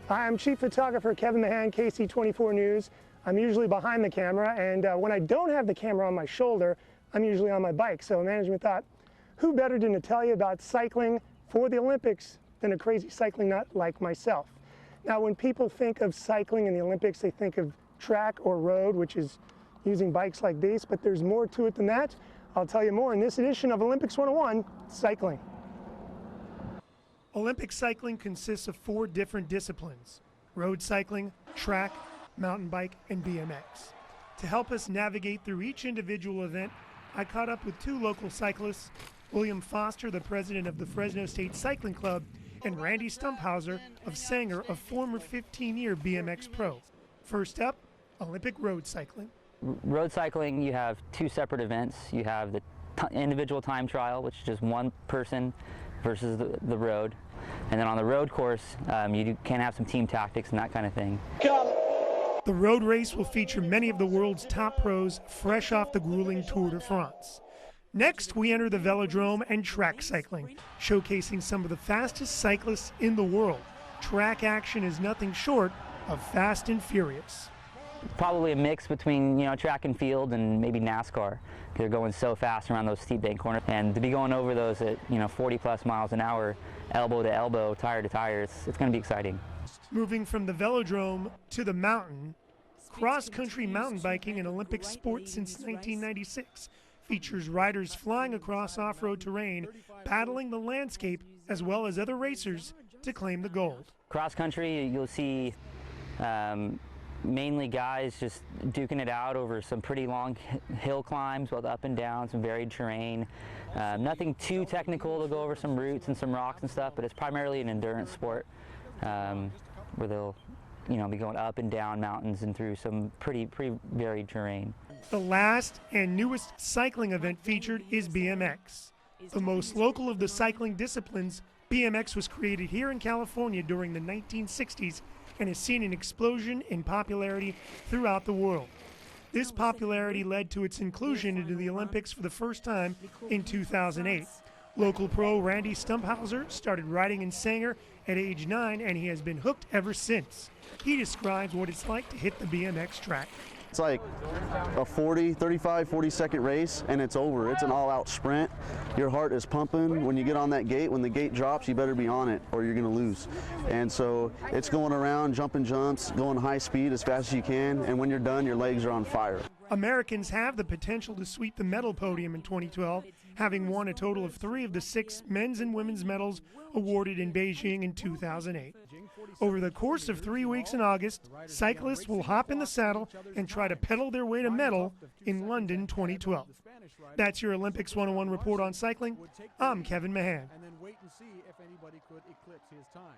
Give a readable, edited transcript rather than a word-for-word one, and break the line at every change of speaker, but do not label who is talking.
Hi, I'm Chief Photographer Kevin Mahan, KC24 News. I'm usually behind the camera, and when I don't have the camera on my shoulder, I'm usually on my bike. So management thought, who better than to tell you about cycling for the Olympics than a crazy cycling nut like myself? Now, when people think of cycling in the Olympics, they think of track or road, which is using bikes like these, but there's more to it than that. I'll tell you more in this edition of Olympics 101, Cycling. Olympic cycling consists of 4 different disciplines: road cycling, track, mountain bike, and BMX. To help us navigate through each individual event, I caught up with 2 local cyclists, William Foster, the president of the Fresno State Cycling Club, and Randy Stumphauser of Sanger, a former 15-year BMX pro. First up, Olympic road cycling.
Road cycling, you have 2 separate events. You have the individual time trial, which is just one person versus the road. And then on the road course, you can have some team tactics and that kind of thing.
The road race will feature many of the world's top pros fresh off the grueling Tour de France. Next, we enter the velodrome and track cycling, showcasing some of the fastest cyclists in the world. Track action is nothing short of fast and furious.
Probably a mix between, track and field and maybe NASCAR. They're going so fast around those steep bank corners, and to be going over those at 40 plus miles an hour, elbow to elbow, tire to tire, it's going to be exciting.
Moving from the velodrome to the mountain, cross-country mountain biking, an Olympic sport since 1996, features riders flying across off-road terrain, battling the landscape as well as other racers to claim the gold.
Cross-country, you'll see mainly guys just duking it out over some pretty long hill climbs, both up and down, some varied terrain. Nothing too technical to go over some roots and some rocks and stuff, but it's primarily an endurance sport where they'll be going up and down mountains and through some pretty varied terrain.
The last and newest cycling event featured is BMX. The most local of the cycling disciplines, BMX was created here in California during the 1960s and has seen an explosion in popularity throughout the world. This popularity led to its inclusion into the Olympics for the first time in 2008. Local pro Randy Stumphauser started riding in Sanger at age 9, and he has been hooked ever since. He describes what it's like to hit the BMX track.
It's like a 40 second race and it's over. It's an all-out sprint. Your heart is pumping. When you get on that gate, when the gate drops, you better be on it or you're going to lose. And so it's going around, jumping jumps, going high speed as fast as you can, and when you're done, your legs are on fire.
Americans have the potential to sweep the medal podium in 2012, having won a total of 3 of the 6 men's and women's medals awarded in Beijing in 2008. Over the course of 3 weeks in August, cyclists will hop in the saddle and try to pedal their way to medal in London 2012. That's your Olympics 101 report on cycling. I'm Kevin Mahan.
And then wait and see if anybody could eclipse his time.